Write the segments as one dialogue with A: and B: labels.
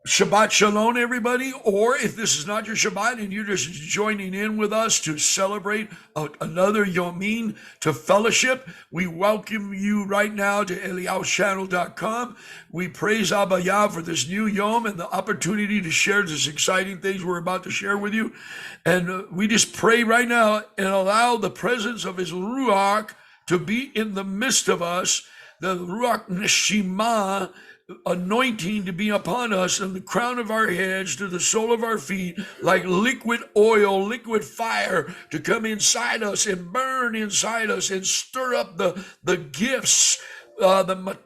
A: Shabbat Shalom, everybody. Or if this is not your Shabbat and you're just joining in with us to celebrate another Yomin, to fellowship, we welcome you right now to EliyahuChannel.com. We praise Abba Yah for this new Yom and the opportunity to share this exciting things we're about to share with you. And we just pray right now and allow the presence of His Ruach to be in the midst of us, the Ruach Neshima anointing to be upon us, and the crown of our heads to the sole of our feet, like liquid oil, liquid fire, to come inside us and burn inside us and stir up the gifts, the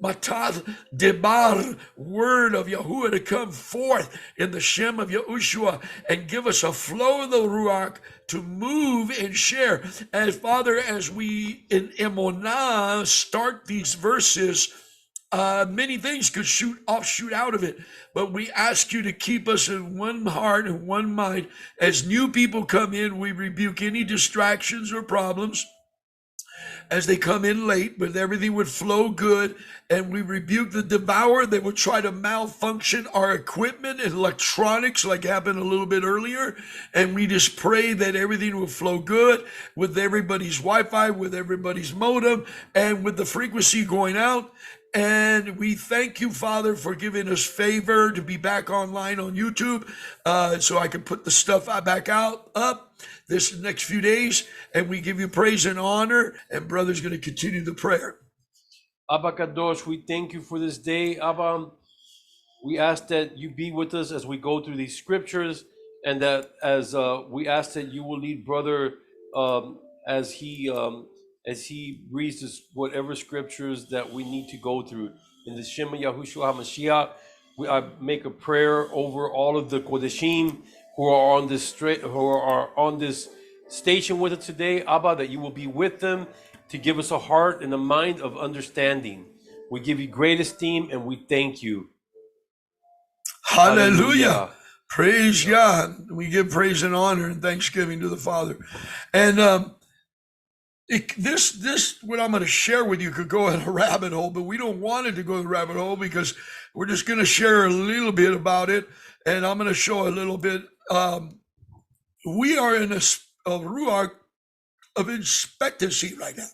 A: matad debar word of Yahuwah to come forth in the Shem of Yahushua and give us a flow of the Ruach to move and share. And Father, as we in Emunah start these verses, many things could shoot out of it, but we ask you to keep us in one heart and one mind. As new people come in, we rebuke any distractions or problems as they come in late, but everything would flow good. And we rebuke the devourer that would try to malfunction our equipment and electronics, like happened a little bit earlier. And we just pray that everything will flow good with everybody's Wi-Fi, with everybody's modem, and with the frequency going out. And we thank you, Father, for giving us favor to be back online on YouTube, so I can put the stuff back up this next few days. And we give you praise and honor. And brother's going to continue the prayer.
B: Abba Kadosh, we thank you for this day. Abba, we ask that you be with us as we go through these scriptures, and that as we ask that you will lead brother as he reads this, whatever scriptures that we need to go through. In the Shema Yahushua HaMashiach, I make a prayer over all of the Kodeshim who are on this station with us today, Abba, that you will be with them to give us a heart and a mind of understanding. We give you great esteem and we thank you.
A: Hallelujah. Praise Yah. We give praise and honor and thanksgiving to the Father. And this what I'm going to share with you could go in a rabbit hole, but we don't want it to go in a rabbit hole because we're just going to share a little bit about it, and I'm going to show a little bit. We are in a ruach of expectancy right now.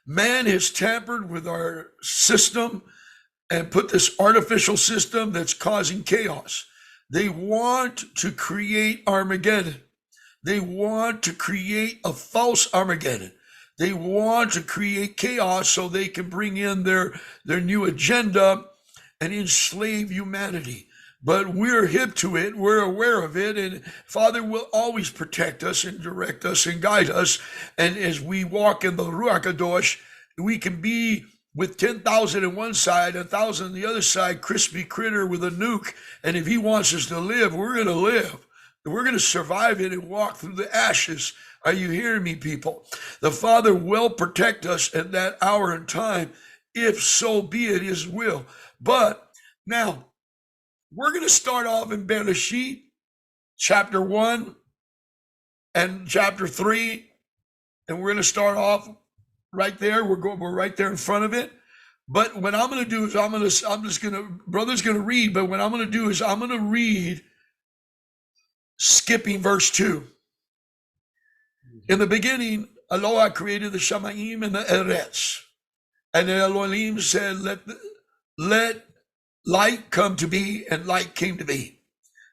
A: Man has tampered with our system and put this artificial system that's causing chaos. They want to create Armageddon. They want to create a false Armageddon. They want to create chaos so they can bring in their new agenda and enslave humanity. But we're hip to it. We're aware of it. And Father will always protect us and direct us and guide us. And as we walk in the Ruach Kadosh, we can be with 10,000 on one side, 1,000 on the other side, crispy critter with a nuke. And if he wants us to live, we're going to live. We're going to survive it and walk through the ashes. Are you hearing me, people? The Father will protect us at that hour and time, if so be it His will. But now, we're going to start off in Bereshith, chapter 1 and chapter 3. And we're going to start off right there. We're right there in front of it. But what I'm going to do is brother's going to read, but what I'm going to do is I'm going to read skipping verse 2. In the beginning, Allah created the Shamayim and the Eretz. And the Elohim said, let light come to be, and light came to be.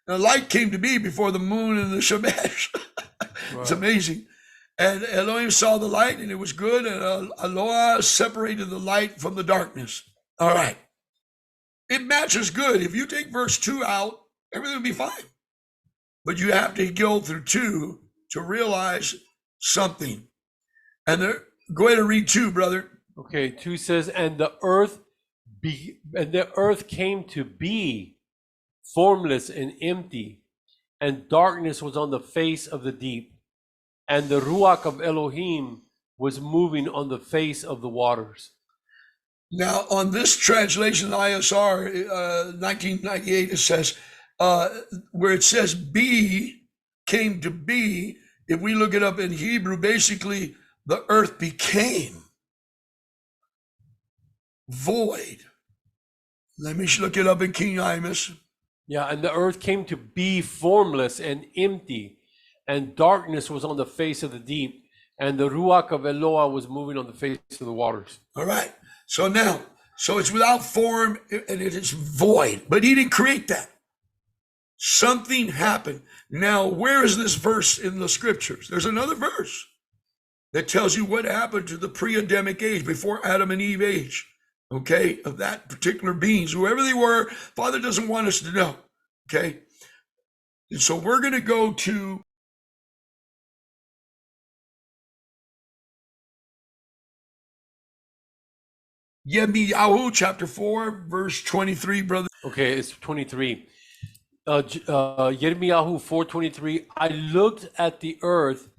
A: Now, light came to be before the moon and the Shemesh. Wow. It's amazing. And Elohim saw the light, and it was good, and Allah separated the light from the darkness. All right. It matches good. If you take verse 2 out, everything will be fine. But you have to go through 2 to realize something. And go ahead and read 2, brother.
B: Okay, 2 says, and the earth came to be formless and empty, and darkness was on the face of the deep, and the Ruach of Elohim was moving on the face of the waters.
A: Now, on this translation, ISR 1998, it says, where it says be came to be, if we look it up in Hebrew, basically the earth became void, Let me look it up in King James.
B: Yeah, and the earth came to be formless and empty, and darkness was on the face of the deep, and the Ruach of Eloah was moving on the face of the waters.
A: All right. So now, so it's without form and it is void, but he didn't create that. Something happened. Now, where is this verse in the scriptures? There's another verse that tells you what happened to the pre-Adamic age, before Adam and Eve age, okay, of that particular beings, whoever they were. Father doesn't want us to know, okay? And so we're going to go to Yirmiyahu chapter 4, verse 23, brother.
B: Okay, it's 23. Yirmiyahu 4:23. I looked at the earth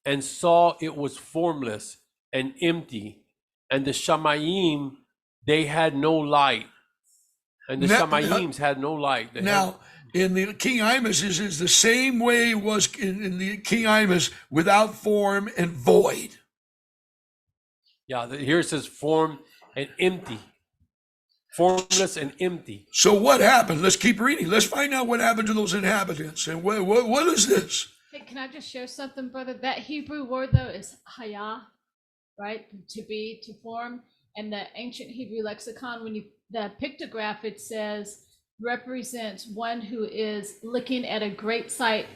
B: and saw it was formless and empty, and the Shamayim, they had no light. And the Shamayims had no light.
A: In the King James is the same way it was in the King James, without form and void.
B: Yeah, here it says form and empty. Formless and empty.
A: So what happened? Let's keep reading. Let's find out what happened to those inhabitants. And what is this?
C: Hey, can I just share something, brother? That Hebrew word, though, is haya, right? To be, to form. And the ancient Hebrew lexicon, when the pictograph, it says, represents one who is looking at a great sight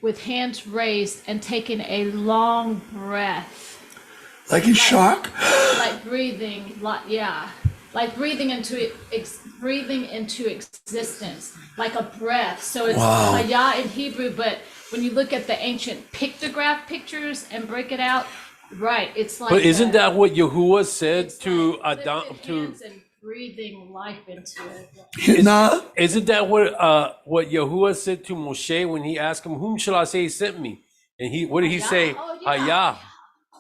C: with hands raised and taking a long breath.
A: Like in shock?
C: Like breathing, like breathing into existence, like a breath. So it's haya in Hebrew, but when you look at the ancient pictograph pictures and break it out, right, it's like.
B: But isn't that what Yahuwah said to
C: like
B: Adam?
C: And breathing life into it.
B: Isn't that what Yahuwah said to Moshe when he asked him, "Whom shall I say sent me?" And what did he say? Haya.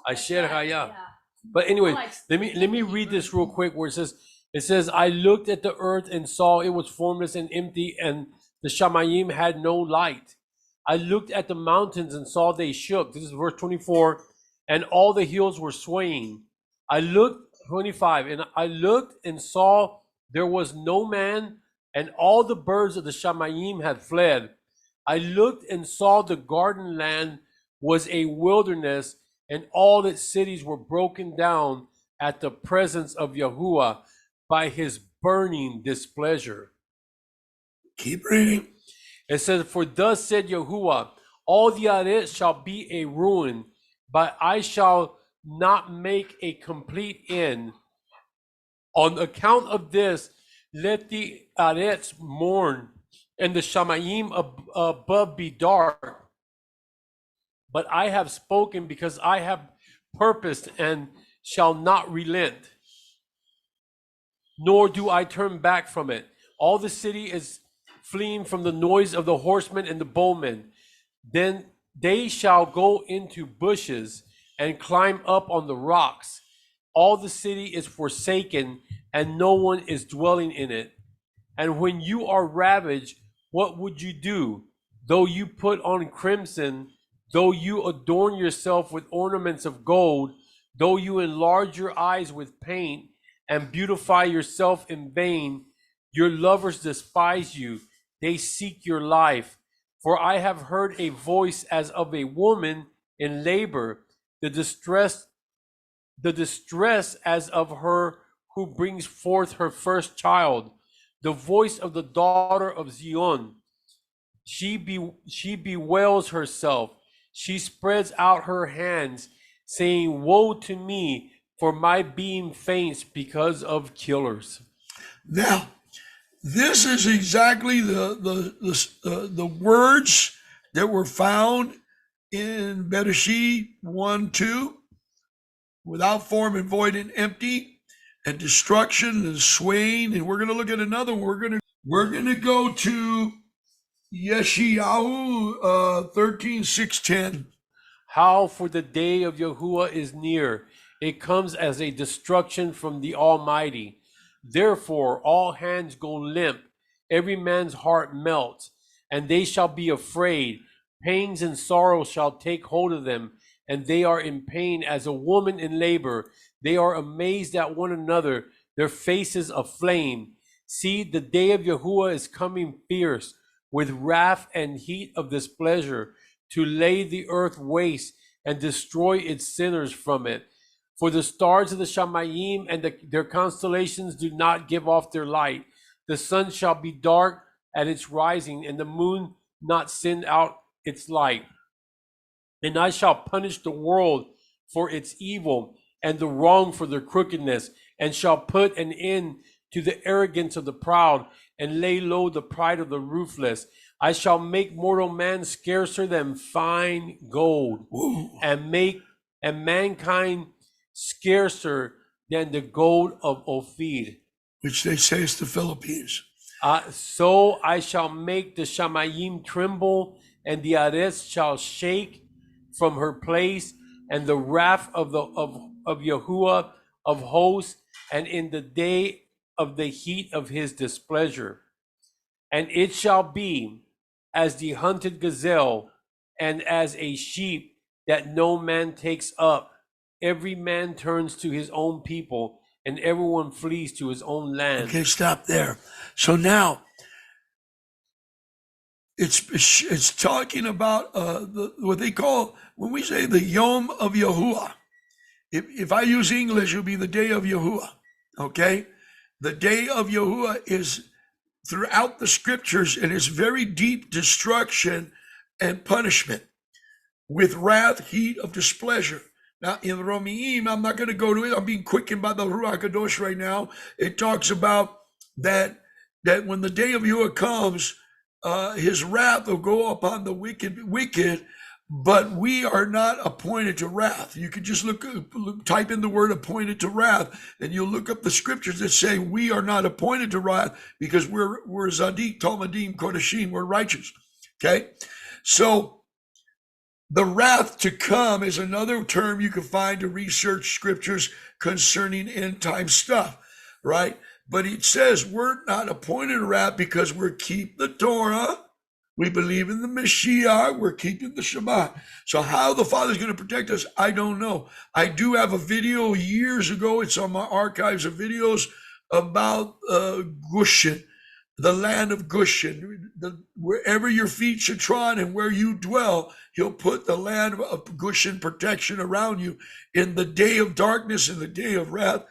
B: Asher Haya. Yeah. But anyway, let me read this real quick where it says, I looked at the earth and saw it was formless and empty, and the Shamayim had no light. I looked at the mountains and saw they shook. This is verse 24. And all the hills were swaying. I looked, 25, and I looked and saw there was no man, and all the birds of the Shamayim had fled. I looked and saw the garden land was a wilderness, and all its cities were broken down at the presence of Yahuwah by his burning displeasure.
A: Keep reading.
B: It says, for thus said Yahuwah, all the Aretz shall be a ruin, but I shall not make a complete end. On account of this, let the Aretz mourn, and the Shamayim above be dark. But I have spoken because I have purposed and shall not relent, nor do I turn back from it. All the city is fleeing from the noise of the horsemen and the bowmen. Then they shall go into bushes and climb up on the rocks. All the city is forsaken, and no one is dwelling in it. And when you are ravaged, what would you do? Though you put on crimson, though you adorn yourself with ornaments of gold, though you enlarge your eyes with paint and beautify yourself in vain, your lovers despise you. They seek your life. For I have heard a voice as of a woman in labor, the distress as of her who brings forth her first child, the voice of the daughter of Zion. She bewails herself. She spreads out her hands, saying, woe to me, for my being faints because of killers.
A: Now, this is exactly the words that were found in Bereshith 1:2, without form and void and empty, and destruction and swaying. And we're going to look at another one. We're going to go to Yeshayahu 13:6-10.
B: How for the day of Yahuwah is near. It comes as a destruction from the Almighty. Therefore, all hands go limp, every man's heart melts, and they shall be afraid. Pains and sorrow shall take hold of them, and they are in pain as a woman in labor. They are amazed at one another, their faces aflame. See, the day of Yahuwah is coming fierce, with wrath and heat of displeasure, to lay the earth waste and destroy its sinners from it. For the stars of the Shamayim and their constellations do not give off their light. The sun shall be dark at its rising, and the moon not send out its light. And I shall punish the world for its evil, and the wrong for their crookedness, and shall put an end to the arrogance of the proud, and lay low the pride of the ruthless. I shall make mortal man scarcer than fine gold, and mankind scarcer than the gold of Ophir.
A: Which they say is the Philippines.
B: So I shall make the Shamayim tremble, and the Ares shall shake from her place, and the wrath of Yahuwah of hosts, and in the day of the heat of his displeasure. And it shall be as the hunted gazelle, and as a sheep that no man takes up. Every man turns to his own people, and everyone flees to his own land.
A: Okay, stop there. So now it's talking about what they call, when we say the Yom of Yahuwah. If I use English, it'll be the day of Yahuwah. Okay, the day of Yahuwah is throughout the scriptures, and it's very deep destruction and punishment with wrath, heat of displeasure. Now, in Romeim, I'm not going to go to it. I'm being quickened by the Ruach HaKadosh right now. It talks about that when the day of Yahuwah comes, his wrath will go upon the wicked, but we are not appointed to wrath. You could just type in the word appointed to wrath, and you'll look up the scriptures that say we are not appointed to wrath because we're Zadik, Talmudim, Kodashim, we're righteous. Okay? So the wrath to come is another term you can find to research scriptures concerning end time stuff, right? But it says we're not appointed to wrath because we keep the Torah, we believe in the Mashiach, we're keeping the Shabbat. So how the Father's going to protect us, I don't know. I do have a video years ago, it's on my archives of videos about Gushan, the land of Gushan. Wherever your feet should trod and where you dwell, he'll put the land of Gushan protection around you in the day of darkness and the day of wrath.